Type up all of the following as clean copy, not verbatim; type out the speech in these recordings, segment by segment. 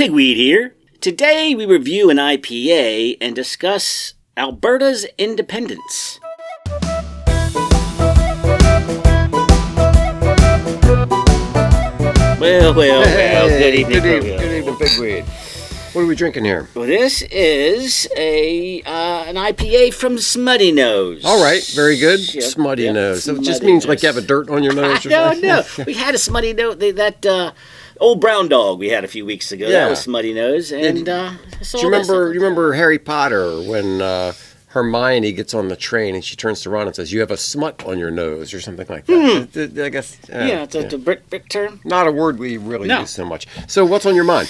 Pigweed here. Today we review an IPA and discuss Alberta's Independence. Well, good evening. Good evening, Pigweed. What are we drinking here? Well, this is an IPA from Smuttynose. All right, very good. Yep, Smuttynose. So it just Smuttynose. means like you have a dirt on your nose or something? No. We had a Smuttynose, that old brown dog we had a few weeks ago. Yeah. That was Smuttynose. And Do you remember Harry Potter when Hermione gets on the train and she turns to Ron and says, "You have a smut on your nose," or something like that? I guess. Yeah, it's a Brit term. Not a word we really use so much. So what's on your mind?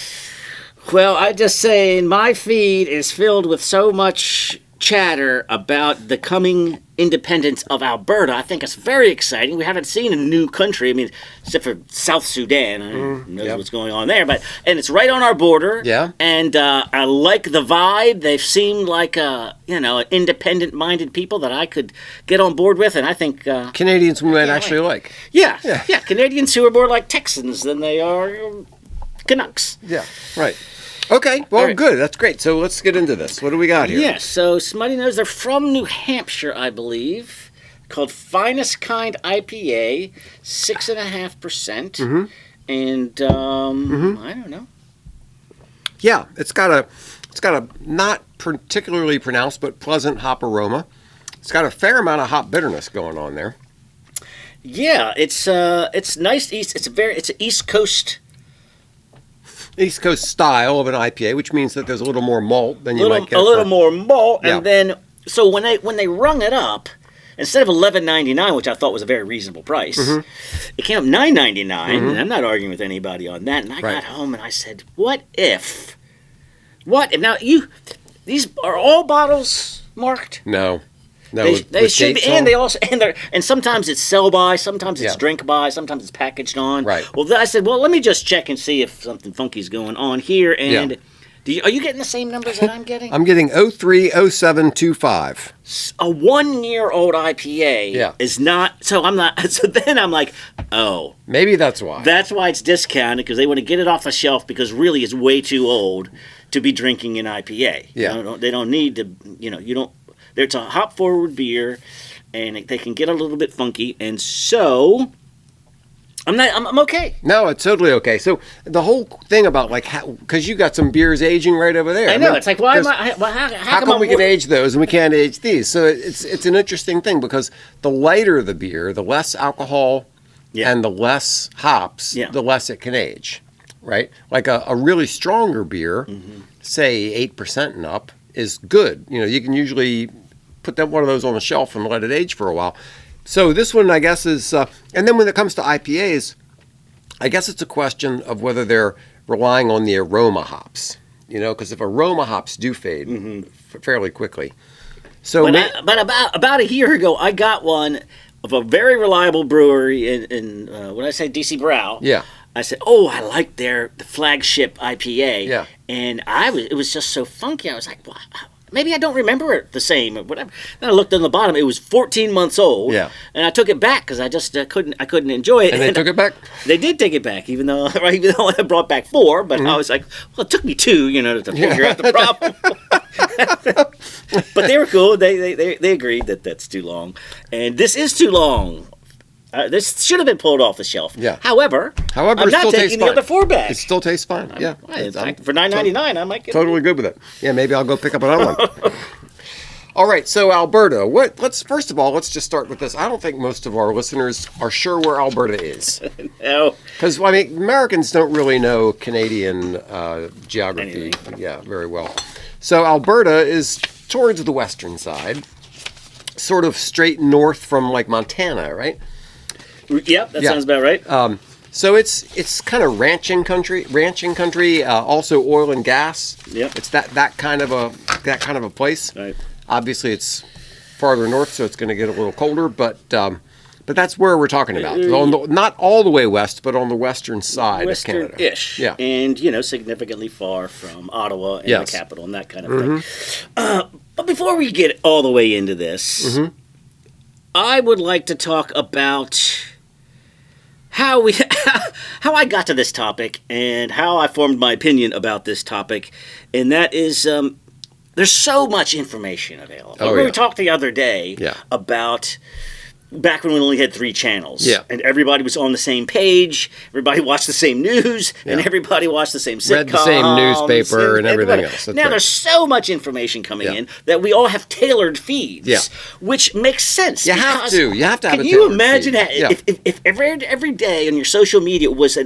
Well, I just say my feed is filled with so much chatter about the coming independence of Alberta. I think it's very exciting. We haven't seen a new country. I mean, except for South Sudan. I don't know what's going on there. And it's right on our border. Yeah. And I like the vibe. They've seemed like independent-minded people that I could get on board with. And I think Canadians we might actually like. Yeah. Canadians who are more like Texans than they are Canucks. Yeah, right. Okay, well, right. Good. That's great. So let's get into this. What do we got here? Yes, so Smuttynose, they're from New Hampshire, I believe, called Finest Kind IPA, 6.5%. And I don't know. Yeah, it's got a not particularly pronounced but pleasant hop aroma. It's got a fair amount of hop bitterness going on there. Yeah, it's nice. It's an East Coast style of an IPA, which means that there's a little more malt than you might get. A little more malt, Yeah. and then so when they rung it up, instead of $11.99, which I thought was a very reasonable price, it came up $9.99, and I'm not arguing with anybody on that. And I got home and I said, "What if? Now these are all bottles marked?" No, they should be, and they also and sometimes it's sell by, sometimes it's Yeah. drink by, sometimes it's packaged on. Right. Well, I said, let me just check and see if something funky's going on here. And are you getting the same numbers that I'm getting? I'm getting 030725. A 1-year-old IPA is not. So I'm not. So then I'm like, oh, Maybe that's why. that's why it's discounted, because they want to get it off the shelf because really it's way too old to be drinking an IPA. Yeah. They don't need to. You don't. It's a hop-forward beer, and they can get a little bit funky, and so I'm okay. No, it's totally okay. So the whole thing about because you got some beers aging right over there. I know. It's like, why am I? How come we can age those and we can't age these? So it's an interesting thing because the lighter the beer, the less alcohol and the less hops, the less it can age, right? Like a really stronger beer, say 8% and up, is good. You can usually put one of those on the shelf and let it age for a while. So this one, I guess, is... and then when it comes to IPAs, I guess it's a question of whether they're relying on the aroma hops. Because if aroma hops do fade fairly quickly. So, but about a year ago, I got one of a very reliable brewery in when I say DC Brau. Yeah. I said, "Oh, I like the flagship IPA." Yeah. And it was just so funky. I was like, "Wow, maybe I don't remember it the same or whatever." Then I looked on the bottom; it was 14 months old. Yeah. And I took it back because I just couldn't enjoy it. And they took it back. They did take it back, even though I brought back 4. But I was like, "Well, it took me 2, to figure out the problem." But they were cool. They agreed that that's too long, and this is too long. This should have been pulled off the shelf. Yeah. However, I'm it not still tastes taking the fine. other 4 back. It still tastes fine. Yeah. In fact, for $9.99, I might get Totally good with it. Yeah, maybe I'll go pick up another one. All right, so Alberta. First of all, let's just start with this. I don't think most of our listeners are sure where Alberta is. No. Because, Americans don't really know Canadian geography very well. So Alberta is towards the western side, sort of straight north from, Montana, right? Yep, that sounds about right. So it's kind of ranching country, also oil and gas. Yep. It's that kind of a place. Right. Obviously, it's farther north, so it's going to get a little colder, but that's where we're talking about. Not all the way west, but on the western side of Canada. Western-ish. Yeah. And, significantly far from Ottawa and the capital and that kind of thing. But before we get all the way into this, I would like to talk about how how I got to this topic and how I formed my opinion about this topic, and that is there's so much information available. We talked the other day about back when we only had 3 channels, and everybody was on the same page, everybody watched the same news, and everybody watched the same sitcoms. Read the same newspaper and everything else. Now there's so much information coming in that we all have tailored feeds, which makes sense. You have to have a tailored feed. Can you imagine if every day on your social media was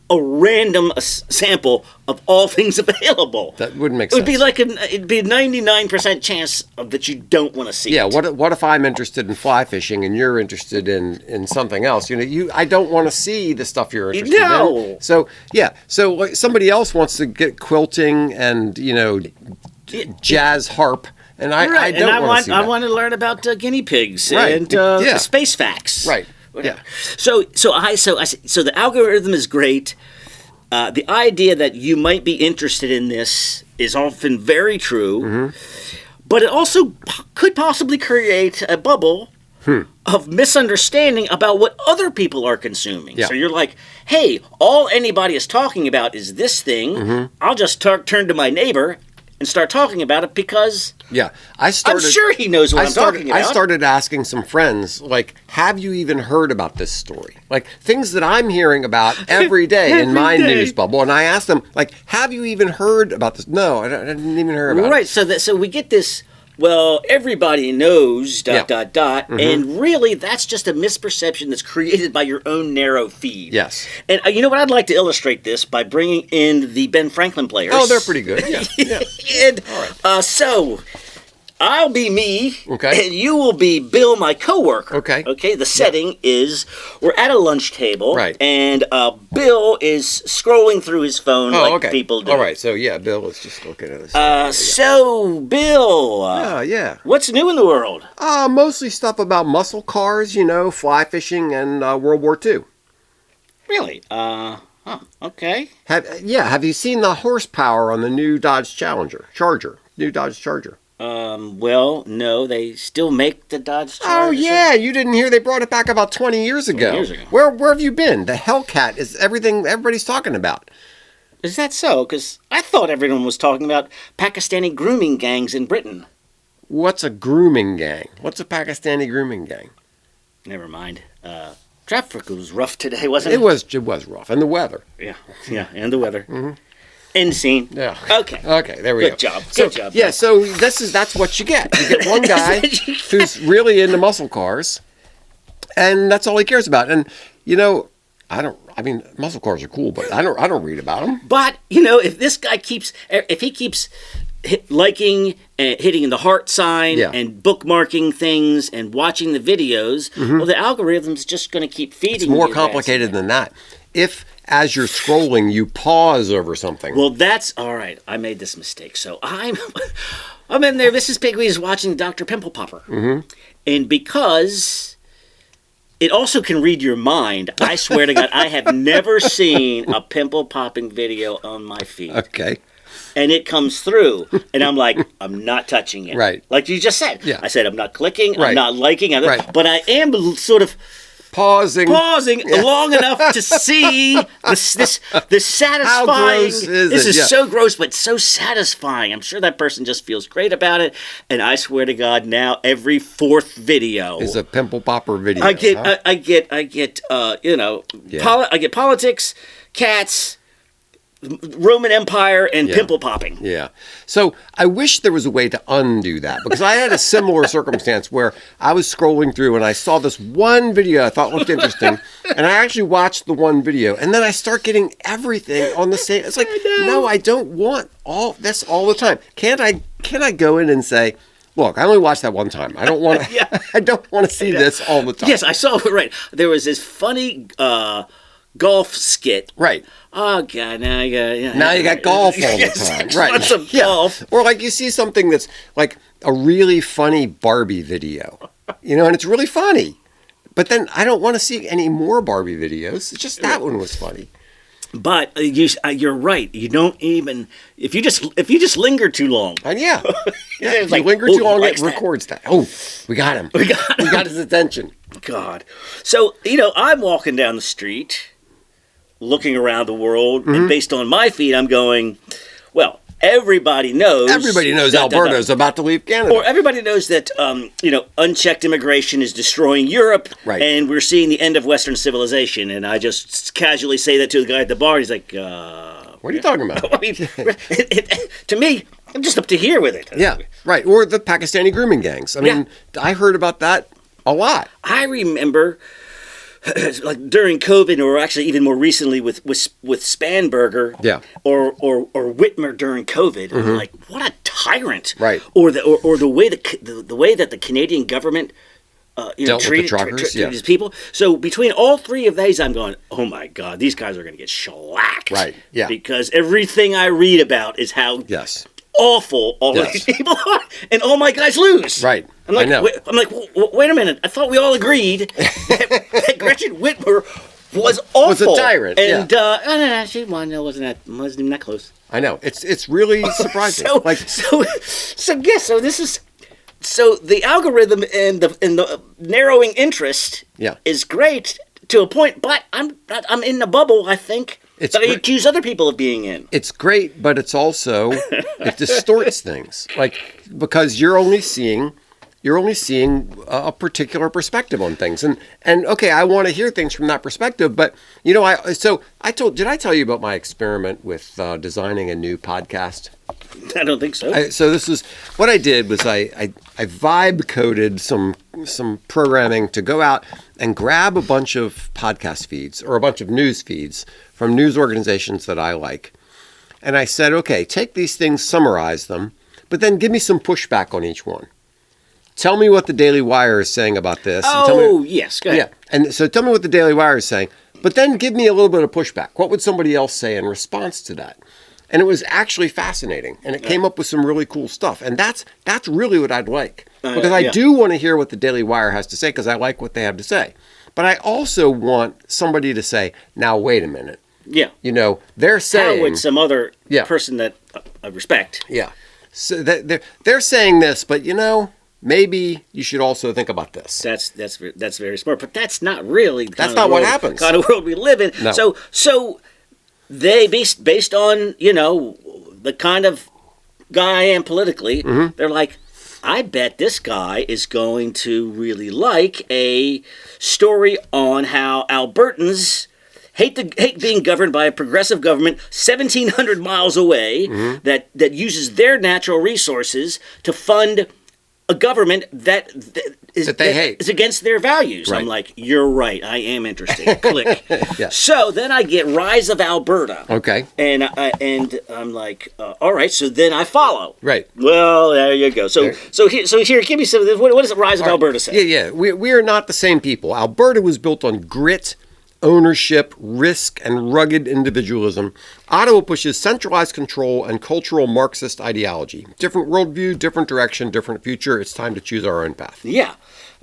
a random sample of all things available? That wouldn't make sense. It'd be a 99% chance that you don't want to see it. Yeah, what if I'm interested in fly fishing and you're interested in something else? I don't want to see the stuff you're interested in. So somebody else wants to get quilting and jazz harp, and I don't want to see that. I want to learn about guinea pigs and space facts. Right. Whatever. Yeah. So the algorithm is great. The idea that you might be interested in this is often very true, but it also could possibly create a bubble of misunderstanding about what other people are consuming. Yeah. So you're like, hey, all anybody is talking about is this thing. I'll just turn to my neighbor and start talking about it because I'm sure he knows what I'm talking about. I started asking some friends, like, have you even heard about this story? Like, things that I'm hearing about every day in my news bubble. And I asked them, like, have you even heard about this? No, I didn't even hear about it. Right, so we get this, well, everybody knows, ... and really that's just a misperception that's created by your own narrow feed. Yes. And you know what, I'd like to illustrate this by bringing in the Ben Franklin players. Oh, they're pretty good. Yeah. And so I'll be me, and you will be Bill, my coworker. Okay. The setting is we're at a lunch table, and Bill is scrolling through his phone people do. All right. So Bill is just looking at this. So Bill, what's new in the world? Mostly stuff about muscle cars, fly fishing, and World War II. Really? Okay. Have you seen the horsepower on the new Dodge Charger? New Dodge Charger. Well, no, they still make the Dodge Charger. Oh, yeah, you didn't hear they brought it back about 20 years ago. Where have you been? The Hellcat is everything everybody's talking about. Is that so? Because I thought everyone was talking about Pakistani grooming gangs in Britain. What's a grooming gang? What's a Pakistani grooming gang? Never mind. Traffic was rough today, wasn't it? It was rough. And the weather. Yeah, and the weather. End scene. Yeah. Okay, there we go. Good job. Yeah, so that's what you get. You get one guy who's really into muscle cars, and that's all he cares about. And muscle cars are cool, but I don't read about them. But if this guy keeps liking and hitting the heart sign and bookmarking things and watching the videos, well, the algorithm's just going to keep feeding. It's more complicated than that. If as you're scrolling, you pause over something. Well, that's all right. I made this mistake. So I'm in there. This is Pigweed is watching Dr. Pimple Popper. And because it also can read your mind, I swear to God, I have never seen a pimple popping video on my feed. Okay. And it comes through, and I'm like, I'm not touching it. Right. Like you just said. Yeah. I said, I'm not clicking, right. I'm not liking, but I am sort of pausing long enough to see this satisfying. How gross is this it? is so gross, but so satisfying. I'm sure that person just feels great about it. And I swear to God, now every 4th video is a pimple popper video. I get politics, cats, Roman Empire, and pimple popping. Yeah. So I wish there was a way to undo that, because I had a similar circumstance where I was scrolling through and I saw this one video I thought looked interesting, and I actually watched the one video, and then I start getting everything on the same. It's like, no, I don't want all this all the time. Can't I go in and say, look, I only watched that one time. I don't want to. I don't want to see this all the time. Yes, I saw it. Right. There was this funny golf skit. Right. Oh God! Now you got golf all the time, right? Some golf, or like you see something that's like a really funny Barbie video, and it's really funny, but then I don't want to see any more Barbie videos. It's just that one was funny. But you're right. You don't even if you just linger too long. And if you linger too long, it records that. Oh, we got him. We got his attention. God. So, I'm walking down the street, looking around the world, and based on my feed, I'm going, well, everybody knows Alberta's about to leave Canada. Or everybody knows that, unchecked immigration is destroying Europe, and we're seeing the end of Western civilization. And I just casually say that to the guy at the bar. He's like, what are you talking about? I mean, to me, I'm just up to here with it. Yeah, right. Or the Pakistani grooming gangs. I mean, I heard about that a lot. I remember, like during COVID, or actually even more recently with Spanberger, or Whitmer during COVID. I'm like, what a tyrant! Right. Or the way that the Canadian government treated his people. So between all three of these, I'm going, oh my God, these guys are going to get shellacked. Right. Yeah. Because everything I read about is how awful all of these people are, and all my guys lose. Right. I'm like, wait a minute. I thought we all agreed that Gretchen Whitmer was awful. Was a tyrant. And she wasn't even that close. I know. It's really surprising. So the algorithm and the narrowing interest is great to a point, but I'm in the bubble, I think. That I accuse other people of being in. It's great, but it's also it distorts things, because you're only seeing a particular perspective on things, and okay, I want to hear things from that perspective, but did I tell you about my experiment with designing a new podcast? I don't think so. So this is what I did was I vibe coded some programming to go out and grab a bunch of podcast feeds or a bunch of news feeds from news organizations that I like. And I said, okay, take these things, summarize them, but then give me some pushback on each one. Tell me what the Daily Wire is saying about this. Yes, go ahead. Yeah, and so tell me what the Daily Wire is saying, but then give me a little bit of pushback. What would somebody else say in response to that? And it was actually fascinating, and it came up with some really cool stuff. And that's really what I'd like, because I do want to hear what the Daily Wire has to say, because I like what they have to say. But I also want somebody to say, now, wait a minute. Yeah. They're saying... How would some other person that I respect... Yeah. So they're saying this, but, maybe you should also think about this. That's very smart, but that's not really the that's not what happens. Kind of world we live in. No. So they based on the kind of guy I am politically, they're like, I bet this guy is going to really like a story on how Albertans hate being governed by a progressive government 1,700 miles away that uses their natural resources to fund a government that they hate. Is against their values. Right. I'm like, you're right. I am interested. Click. So then I get Rise of Alberta. Okay. And I'm like, all right. So then I follow. Right. Well, there you go. So here, give me some of this. What does Rise of Alberta say? Yeah. We are not the same people. Alberta was built on grit, ownership, risk, and rugged individualism. Ottawa pushes centralized control and cultural Marxist ideology. Different worldview, different direction, different future. It's time to choose our own path. Yeah.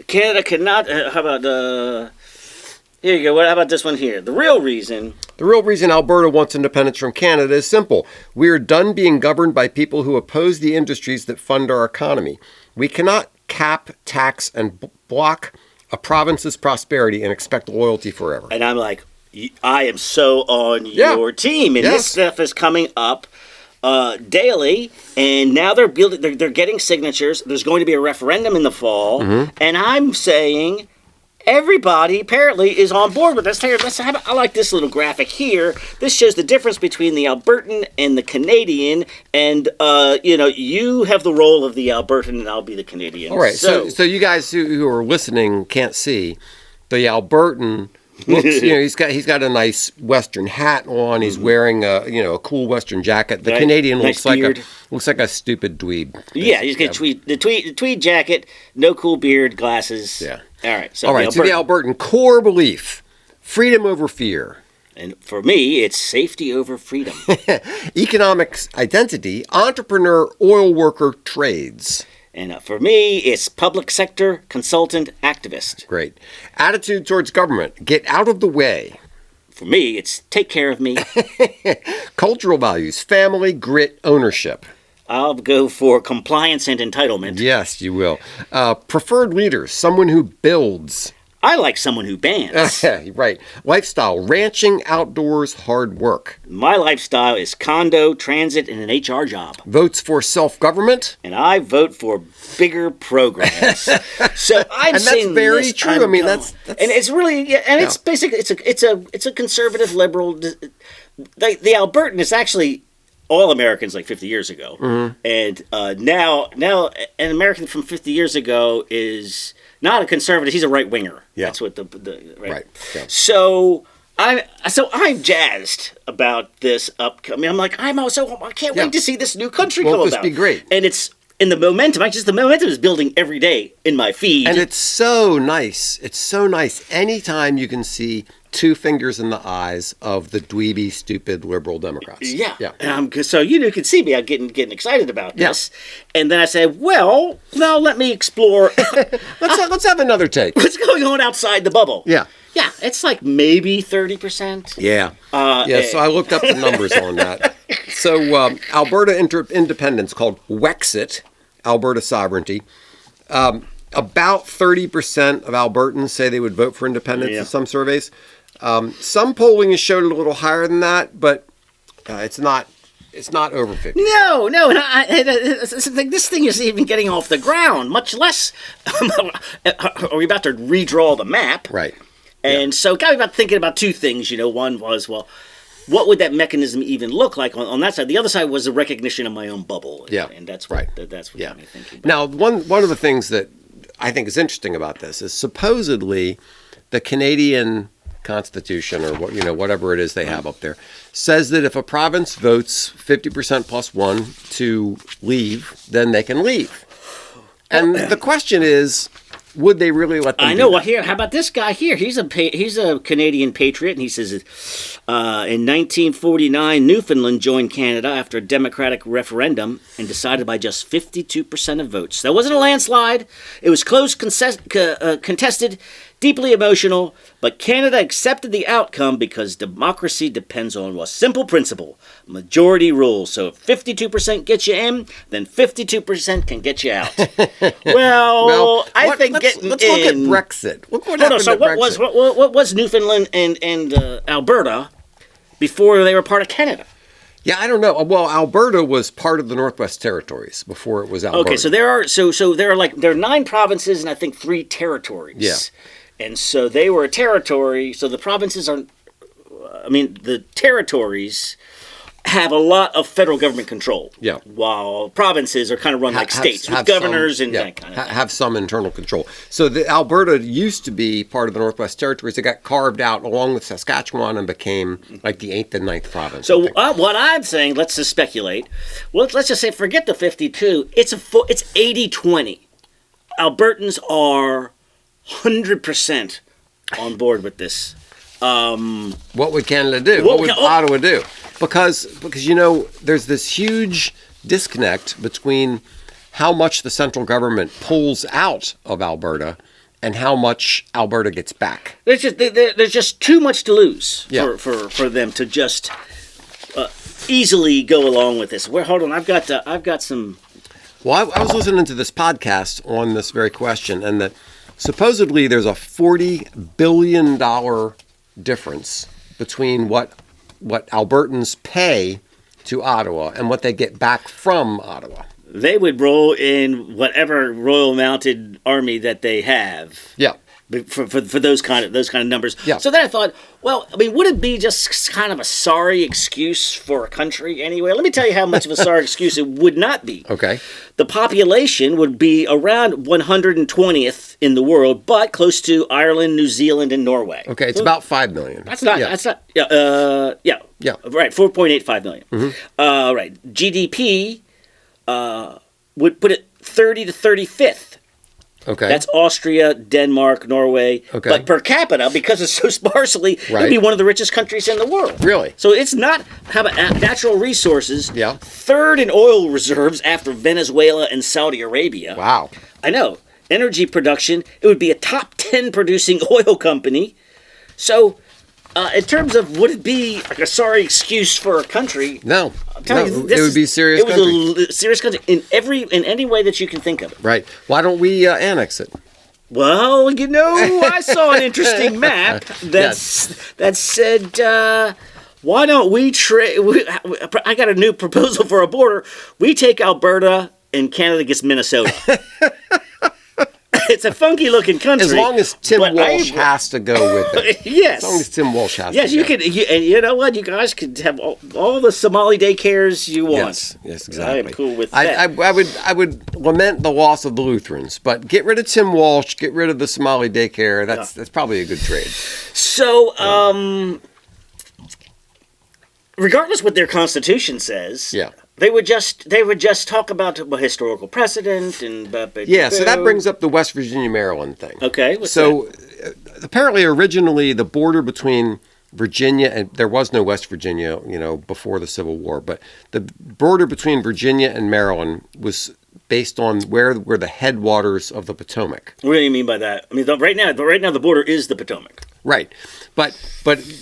Canada cannot... how about... here you go. How about this one here? The real reason Alberta wants independence from Canada is simple. We are done being governed by people who oppose the industries that fund our economy. We cannot cap, tax, and block a province's prosperity and expect loyalty forever. And I'm like, I am so on your team. And this stuff is coming up daily. And now they're getting signatures. There's going to be a referendum in the fall. And I'm saying everybody apparently is on board with this. I like this little graphic here. This shows the difference between the Albertan and the Canadian. And, you have the role of the Albertan and I'll be the Canadian. All right. So you guys who are listening can't see. The Albertan looks, he's got a nice Western hat on. He's wearing a cool Western jacket. The Canadian looks like a stupid dweeb. Yeah, he's got the tweed jacket, no cool beard, glasses. Yeah. All right. So the Albertan core belief: freedom over fear. And for me, it's safety over freedom. Economics identity: entrepreneur, oil worker, trades. And for me, it's public sector, consultant, activist. Great. Attitude towards government: get out of the way. For me, it's take care of me. Cultural values: family, grit, ownership. I'll go for compliance and entitlement. Yes, you will. Preferred leaders: someone who builds. I like someone who bands. Right. Lifestyle, ranching, outdoors, hard work. My lifestyle is condo, transit, and an HR job. Votes for self-government. And I vote for bigger programs. So I'm and saying that's very this, true. I mean, that's and it's really, and it's basically, it's a conservative liberal. The Albertan is actually all Americans like 50 years ago, and now an American from 50 years ago is not a conservative. He's a right winger. Yeah. That's what the right. Yeah. So I'm jazzed about this upcoming. I'm like, I can't wait to see this new country come about. Won't this be great? And it's in the momentum. The momentum is building every day in my feed. And it's so nice. It's so nice. Anytime you can see two fingers in the eyes of the dweeby, stupid liberal Democrats. Yeah. So you can see me. I'm getting excited about this. Yeah. And then I said, well, now let me explore. let's have another take. What's going on outside the bubble? Yeah. Yeah, it's like maybe 30%. Yeah. So I looked up the numbers on that. So Alberta Independence, called Wexit, Alberta Sovereignty. About 30% of Albertans say they would vote for independence in some surveys. Some polling has showed it a little higher than that, but it's not over 50. No, and this thing is even getting off the ground, much less are we about to redraw the map. Right. And so got me about thinking about two things. One was, well, what would that mechanism even look like on that side? The other side was the recognition of my own bubble. And that's what got me thinking about. Now, one of the things that I think is interesting about this is supposedly the Canadian Constitution, or whatever it is they have up there, says that if a province votes 50% plus one to leave, then they can leave. And the question is, would they really let them do that? Well, here, how about this guy here? He's a Canadian patriot, and he says, in 1949, Newfoundland joined Canada after a democratic referendum and decided by just 52% of votes. That wasn't a landslide. It was close, contested, deeply emotional, but Canada accepted the outcome because democracy depends on a simple principle: majority rules. So if 52% gets you in, then 52% can get you out. I think let's look at Brexit. Look what happened so at Brexit. What was Newfoundland and Alberta before they were part of Canada? Yeah, I don't know. Well, Alberta was part of the Northwest Territories before it was Alberta. Okay, so there are 9 provinces and I think 3 territories. Yeah. And so they were a territory. So the provinces the territories have a lot of federal government control. Yeah. While provinces are kind of run like states with governors and that kind of thing. Have some internal control. So the Alberta used to be part of the Northwest Territories. It got carved out along with Saskatchewan and became like the 8th and 9th province. So what I'm saying, let's just speculate. Well, let's just say forget the 52. It's 80-20. Albertans are 100% on board with this. What would Canada do? What would Ottawa do? Because there's this huge disconnect between how much the central government pulls out of Alberta and how much Alberta gets back. There's just too much to lose for them to just easily go along with this. Hold on, I've got some. Well, I was listening to this podcast on this very question, and that supposedly there's a $40 billion difference between what Albertans pay to Ottawa and what they get back from Ottawa. They would roll in whatever Royal Mounted Army that they have. Yeah. For those kind of numbers. Yeah. So then I thought, would it be just kind of a sorry excuse for a country anyway? Let me tell you how much of a sorry excuse it would not be. Okay. The population would be around 120th in the world, but close to Ireland, New Zealand, and Norway. Okay, it's about 5 million. That's not. Yeah. Right. 4.85 million. Mm-hmm. Right. GDP would put it 30 to 35th. Okay. That's Austria, Denmark, Norway. Okay. But per capita, because it's so sparsely, it would be one of the richest countries in the world. Really? So it's not, how about natural resources? Yeah. 3rd in oil reserves after Venezuela and Saudi Arabia. Wow. I know. Energy production, it would be a top 10 producing oil company. So in terms of would it be like a sorry excuse for a country? No. I'm telling you, it would be serious country. It was a serious country in any way that you can think of it. Right. Why don't we annex it? Well, I saw an interesting map that said, why don't we trade? I got a new proposal for a border. We take Alberta and Canada gets Minnesota. It's a funky looking country. As long as Tim Walsh has to go with it. Yes. As long as Tim Walsh has to go. Yes, you could. And you know what? You guys could have all the Somali daycares you want. Yes, exactly. I'm cool with that. I would lament the loss of the Lutherans, but get rid of Tim Walsh, get rid of the Somali daycare. That's probably a good trade. So, regardless what their constitution says, they would just talk about historical precedent and so that brings up the West Virginia Maryland thing. Okay, apparently originally the border between Virginia and there was no West Virginia, before the Civil War, but the border between Virginia and Maryland was based on where were the headwaters of the Potomac. What do you mean by that? I mean, right now the border is the Potomac. Right, but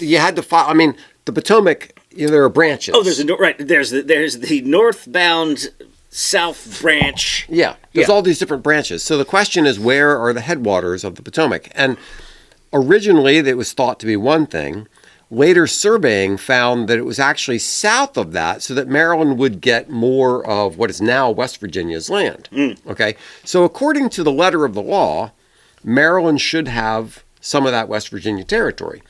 you had to follow. I mean, the Potomac. There are branches. Oh, there's the northbound south branch. Yeah, there's all these different branches. So the question is, where are the headwaters of the Potomac? And originally, it was thought to be one thing. Later surveying found that it was actually south of that, so that Maryland would get more of what is now West Virginia's land. Okay, so according to the letter of the law, Maryland should have some of that West Virginia territory,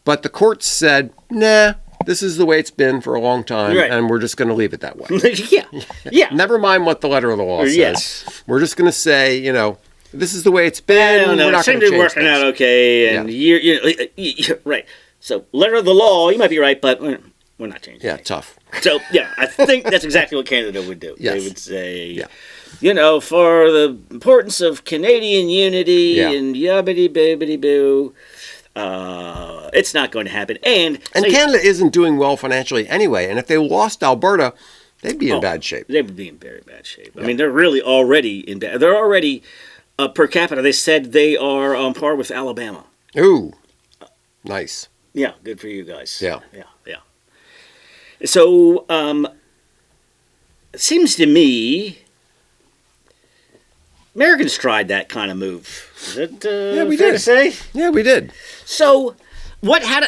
but the courts said, nah. This is the way it's been for a long time, and we're just going to leave it that way. Yeah. Never mind what the letter of the law says. Yes. We're just going to say, this is the way it's been. I don't know. It seemed to be working out okay, and you're right. So, letter of the law, you might be right, but we're not changing. Yeah, tough. So, I think that's exactly what Canada would do. Yes. They would say, for the importance of Canadian unity and yabbity-babbity-boo. It's not going to happen. And Canada isn't doing well financially anyway. And if they lost Alberta, they'd be in bad shape. They would be in very bad shape. I mean, they're really already in bad. They're already per capita. They said they are on par with Alabama. Ooh, nice. Yeah, good for you guys. Yeah. So, it seems to me Americans tried that kind of move. Is it fair to say? Yeah, we did. So, how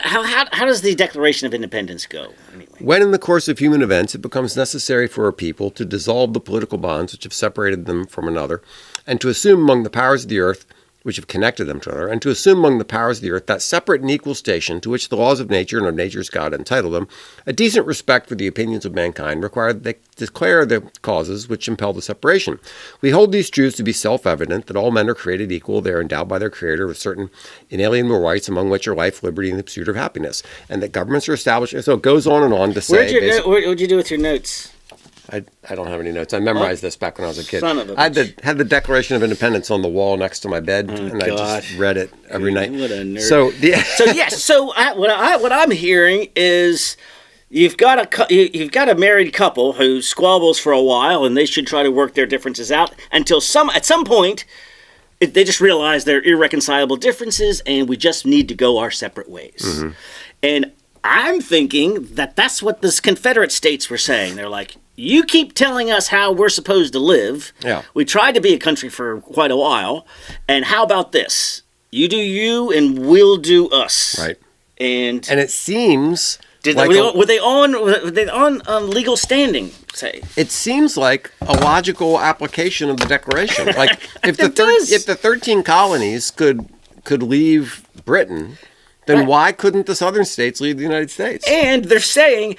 does the Declaration of Independence go, anyway? When in the course of human events it becomes necessary for a people to dissolve the political bonds which have separated them from another, and to assume among the powers of the earth which have connected them to another, and to assume among the powers of the earth that separate and equal station to which the laws of nature and of nature's God entitle them, a decent respect for the opinions of mankind require that they declare the causes which impel the separation. We hold these truths to be self-evident, that all men are created equal, they are endowed by their Creator with certain inalienable rights, among which are life, liberty, and the pursuit of happiness, and that governments are established. So it goes on to say... What'd you do with your notes? I don't have any notes. I memorized this back when I was a kid. Son of a I had the Declaration of Independence on the wall next to my bed, I just read it every night. What a nerd. So what I'm hearing is you've got a married couple who squabbles for a while, and they should try to work their differences out until at some point they just realize they're irreconcilable differences, and we just need to go our separate ways. Mm-hmm. And I'm thinking that's what the Confederate states were saying. They're like, you keep telling us how we're supposed to live. Yeah. We tried to be a country for quite a while. And how about this? You do you and we'll do us. Right. And it seems... were they on legal standing, say? It seems like a logical application of the Declaration. Like if the 13 colonies could leave Britain, then why couldn't the southern states leave the United States? And they're saying...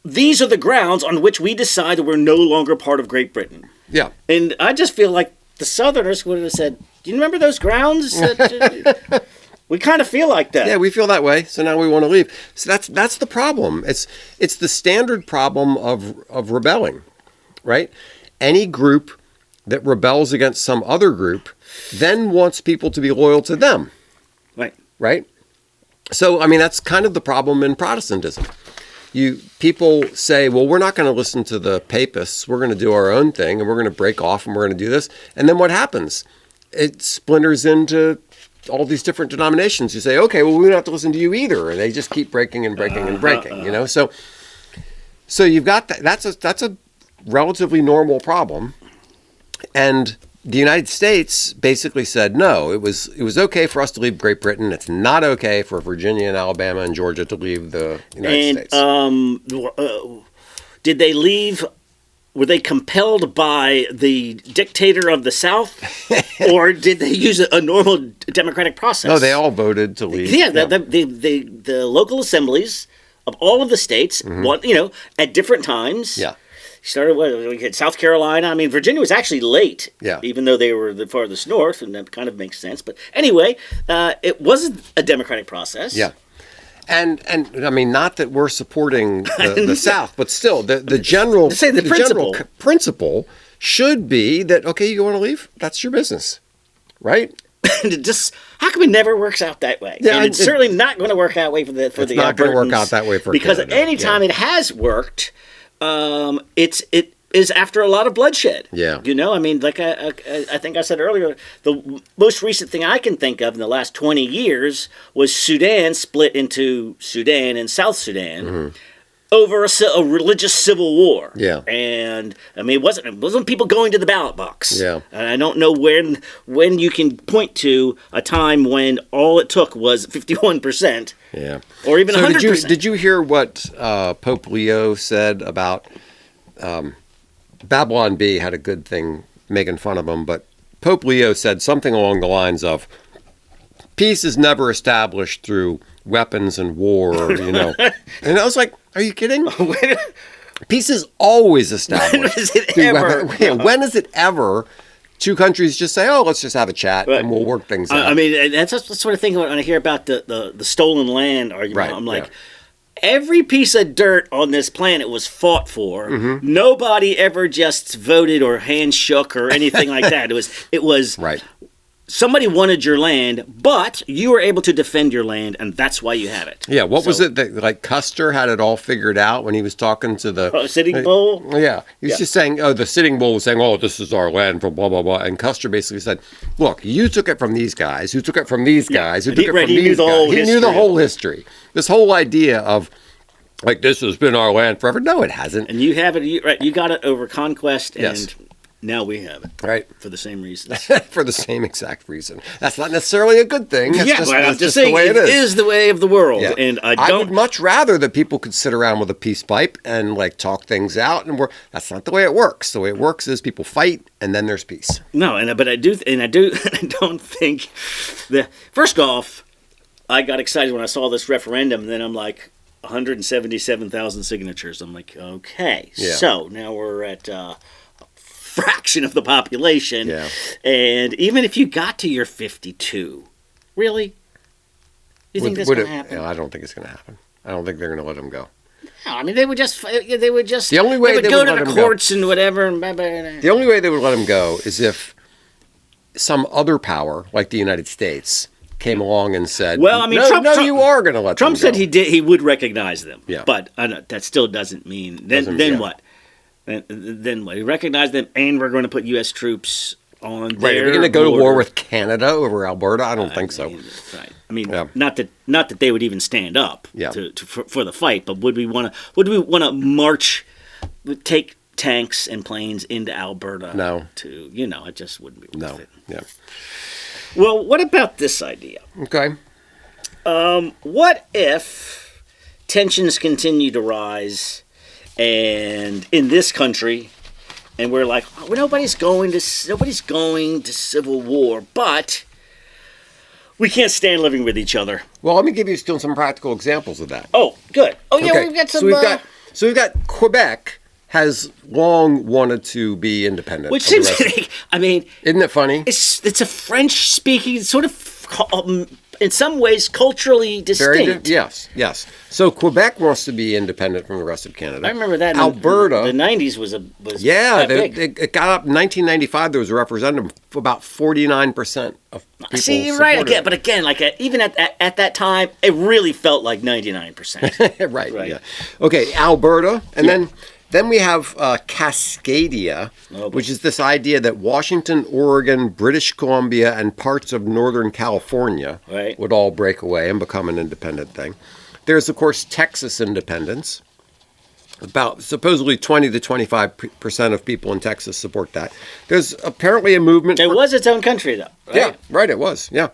these are the grounds on which we decide that we're no longer part of Great Britain. Yeah. And I just feel like the Southerners would have said, do you remember those grounds? We kind of feel like that. Yeah, we feel that way, so now we want to leave. So that's the problem. It's the standard problem of rebelling, right? Any group that rebels against some other group then wants people to be loyal to them. Right. Right? So, I mean, that's kind of the problem in Protestantism. People say, well, we're not going to listen to the papists. We're going to do our own thing, and we're going to break off, and we're going to do this. And then what happens? It splinters into all these different denominations. You say, okay, well, we don't have to listen to you either. And they just keep breaking and breaking and breaking, So you've got that. That's a relatively normal problem. And the United States basically said, no, it was okay for us to leave Great Britain. It's not okay for Virginia and Alabama and Georgia to leave the United States. Did they leave? Were they compelled by the dictator of the South, or did they use a normal democratic process? No, they all voted to leave. Yeah, the local assemblies of all of the states, at different times. Yeah. Started we had South Carolina. I mean, Virginia was actually late, even though they were the farthest north, and that kind of makes sense. But anyway, it was a democratic process. Yeah. And I mean, not that we're supporting the South, but still, the general principle should be that, okay, you want to leave? That's your business, right? How come it never works out that way? Yeah, and it's certainly not going to work out way for the It's not going to work out that way for because Canada. anytime it has worked, it is after a lot of bloodshed. Yeah. I mean, like I think I said earlier, the most recent thing I can think of in the last 20 years was Sudan split into Sudan and South Sudan over a religious civil war. Yeah. And I mean, it wasn't people going to the ballot box. Yeah. And I don't know when you can point to a time when all it took was 51%. Yeah. Or even 100%. Did you hear what Pope Leo said about Babylon Bee had a good thing making fun of him, but Pope Leo said something along the lines of, peace is never established through weapons and war, And I was like, are you kidding? Peace is always established. When is it ever? When is it ever two countries just say, oh, let's just have a chat and we'll work things out? I mean, that's the sort of thing when I hear about the stolen land argument. Right, I'm like, every piece of dirt on this planet was fought for. Nobody ever just voted or hand shook or anything like that. It was right. Somebody wanted your land, but you were able to defend your land, and that's why you have it. Yeah, what was it that, like, Custer had it all figured out when he was talking to the... Sitting Bull? Yeah, he was just saying, the Sitting Bull was saying, this is our land for blah, blah, blah, and Custer basically said, look, you took it from these guys, who took it from these guys, who took it from these guys. He knew the whole history. This whole idea of, like, this has been our land forever. No, it hasn't. And you have it, you got it over conquest, and... Now we have it. Right. For the same reasons. For the same exact reason. That's not necessarily a good thing. That's I'm just the saying, way it is the way of the world. Yeah. And I would much rather that people could sit around with a peace pipe and, like, talk things out. And that's not the way it works. The way it works is people fight and then there's peace. No, but I don't think that. First off, I got excited when I saw this referendum, and then I'm like, 177,000 signatures. I'm like, okay. Yeah. So now we're at fraction of the population, and even if you got to your 52, really, you think that's going to happen? I don't think it's going to happen. I don't think they're going to let them go. No, I mean they would just the only way they would go to the courts and whatever. The only way they would let them go is if some other power, like the United States, came along and said, "Well, I mean, Trump, you are going to let." Trump them go. said he would recognize them. Yeah, but that still doesn't mean then what? Then what? We recognize them, and we're going to put U.S. troops on their Right, are we going to go to war with Canada over Alberta? I don't think so. Right. I mean, not that they would even stand up for the fight, but would we want to march, take tanks and planes into Alberta? No. It just wouldn't be worth it. Yeah. Well, what about this idea? Okay. What if tensions continue to rise? And in this country, and we're like, nobody's going to civil war, but we can't stand living with each other. Well, let me give you still some practical examples of that. Oh, good. Oh, yeah, we've got some. So we've got Quebec has long wanted to be independent. Which seems like, isn't it funny? It's a French-speaking sort of. In some ways, culturally distinct. Yes. So Quebec wants to be independent from the rest of Canada. I remember that. Alberta, the 90s was it got up in 1995. There was a referendum. About 49% of people. See, you're right again, but again, like even at that time, it really felt like 99%. right. Yeah. Okay, Alberta, and then we have Cascadia, which is this idea that Washington, Oregon, British Columbia, and parts of Northern California would all break away and become an independent thing. There's, of course, Texas independence. About supposedly 20 to 25% of people in Texas support that. There's apparently a movement. It was its own country, though. Right? Yeah, right. It was. Yeah.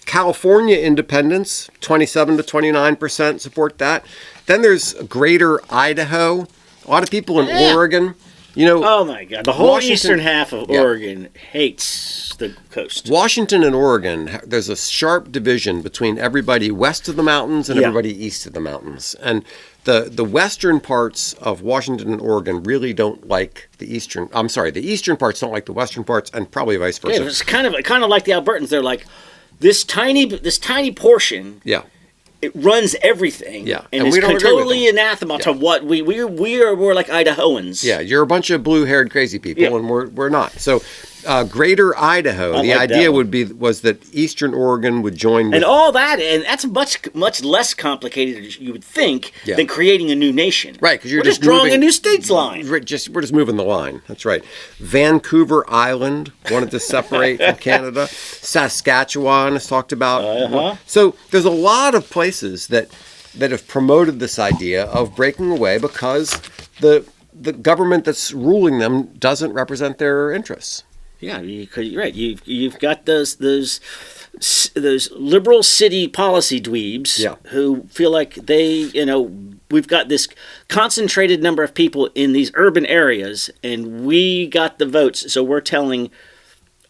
California independence, 27 to 29% support that. Then there's Greater Idaho. A lot of people in Oregon. Oh my God! The whole eastern half of Oregon hates the coast. Washington and Oregon, there's a sharp division between everybody west of the mountains and everybody east of the mountains. And the western parts of Washington and Oregon really don't like the eastern. I'm sorry, the eastern parts don't like the western parts, and probably vice versa. Yeah, it's kind of like the Albertans. They're like this tiny portion. Yeah. It runs everything. Yeah. And it's totally anathema to what we are more like Idahoans. Yeah, you're a bunch of blue-haired crazy people, and we're not. So, Greater Idaho, the idea was that Eastern Oregon would join. And all that, and that's much less complicated, as you would think, than creating a new nation. Right, because we're just drawing a new states line. We're just moving the line. That's right. Vancouver Island wanted to separate from Canada. Saskatchewan is talked about. So there's a lot of places that have promoted this idea of breaking away because the government that's ruling them doesn't represent their interests. Yeah, you're right. You've got those liberal city policy dweebs who feel like we've got this concentrated number of people in these urban areas, and we got the votes, so we're telling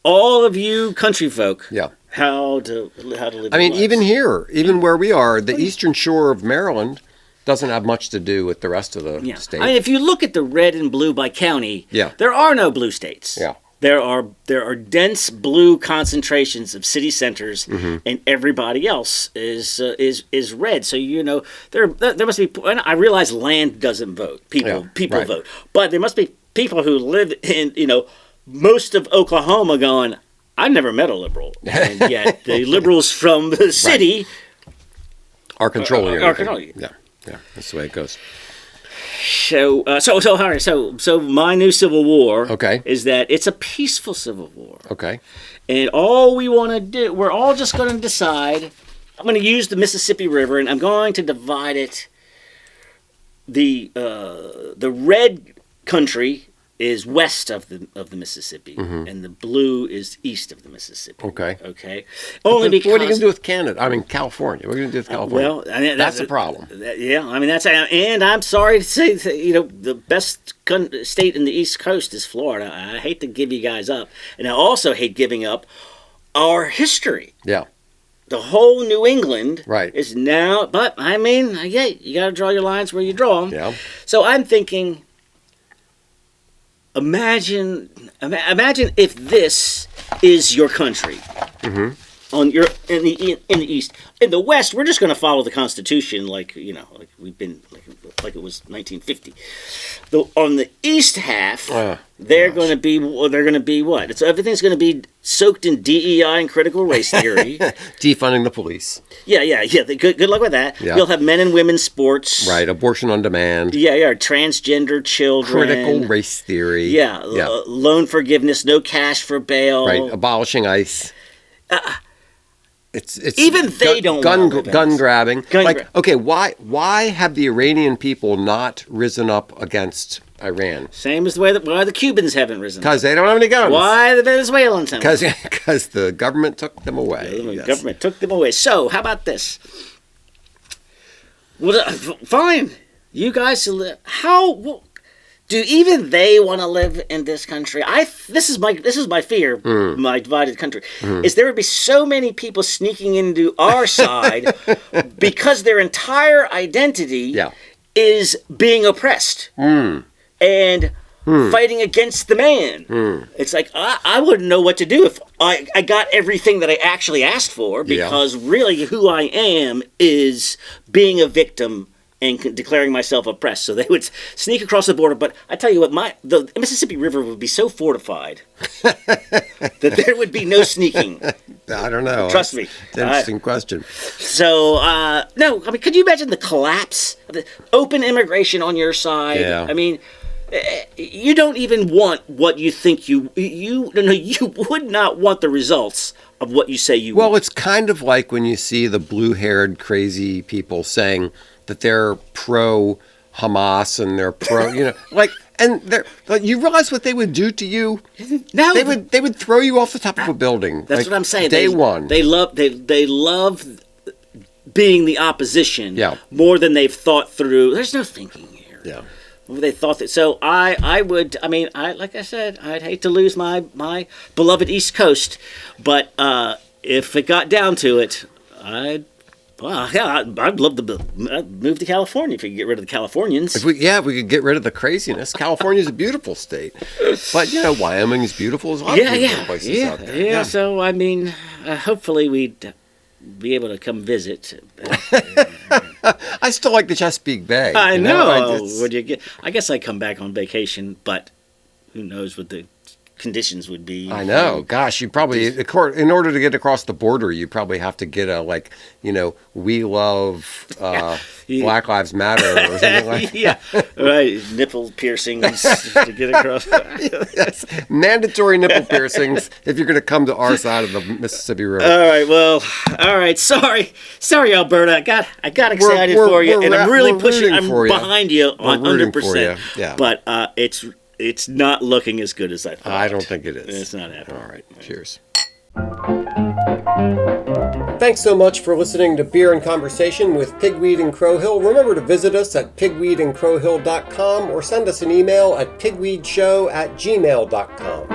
all of you country folk how to live. I mean, even here, even where we are, the eastern shore of Maryland doesn't have much to do with the rest of the state. I mean, if you look at the red and blue by county, there are no blue states. Yeah. There are dense blue concentrations of city centers, and everybody else is red. So there must be. And I realize land doesn't vote. People vote, but there must be people who live in most of Oklahoma going, I've never met a liberal, and yet the liberals from the city are controlling everything. Yeah, that's the way it goes. So my new civil war is that it's a peaceful civil war. Okay. And all we want to do, we're all just going to decide, I'm going to use the Mississippi River, and I'm going to divide it. The red country is west of the Mississippi, and the blue is east of the Mississippi. Okay. Only because what are you going to do with Canada? I mean, California. What are you going to do with California? Well, I mean, that's a problem. Yeah, I mean and I'm sorry to say that, the best state in the East Coast is Florida. I hate to give you guys up, and I also hate giving up our history. Yeah. The whole New England is now, but I mean, you got to draw your lines where you draw them. Yeah. So I'm thinking, imagine if this is your country. In the East. In the West, we're just going to follow the Constitution, like we've been like it was 1950. On the East half, they're going to be what? Everything's going to be soaked in DEI and critical race theory. Defunding the police. Yeah. Good luck with that. Yeah. You'll have men and women's sports. Right. Abortion on demand. Yeah. Transgender children. Critical race theory. Yeah. Loan forgiveness. No cash for bail. Right. Abolishing ICE. It's even they don't gun grabbing. Okay, why have the Iranian people not risen up against Iran? Same as why the Cubans haven't risen. Because they don't have any guns. Why the Venezuelans haven't? Because the government took them away. The government took them away. So how about this? Well, fine. You guys, do even they want to live in this country? This is my fear. My divided country is there would be so many people sneaking into our side because their entire identity is being oppressed and fighting against the man. It's like I wouldn't know what to do if I got everything that I actually asked for, because really who I am is being a victim and declaring myself oppressed. So they would sneak across the border. But I tell you what, the Mississippi River would be so fortified that there would be no sneaking. I don't know. Trust me. It's an interesting question. So, no, I mean, could you imagine the collapse of the open immigration on your side? Yeah. I mean, you don't even want what you think you would not want the results of what you say you want. Well, it's kind of like when you see the blue-haired crazy people saying that they're pro Hamas and they're pro, and they're like, you realize what they would do to you? No, they would throw you off the top of a building. That's what I'm saying. Day one. They love being the opposition more than they've thought through. There's no thinking here. Yeah. They thought that. So I would. I mean, like I said, I'd hate to lose my beloved East Coast, but if it got down to it, I'd love to move to California if we could get rid of the Californians. If we could get rid of the craziness. California's a beautiful state, but Wyoming is beautiful as well. Places out there. Yeah. So I mean, hopefully we'd be able to come visit. I still like the Chesapeake Bay. I know. I guess I'd come back on vacation, but who knows what the conditions would be. I know. Gosh, you probably, in order to get across the border, you probably have to get we love Black Lives Matter or something like that. Yeah, right. Nipple piercings to get across. Yes. Mandatory nipple piercings if you're going to come to our side of the Mississippi River. All right. Sorry, Alberta. I got excited for you, and I'm really pushing. I'm behind you on 100%. Yeah. But it's not looking as good as I thought. I don't think it is. It's not happening. All right. Cheers. Thanks so much for listening to Beer and Conversation with Pigweed and Crowhill. Remember to visit us at pigweedandcrowhill.com or send us an email at pigweedshow@gmail.com.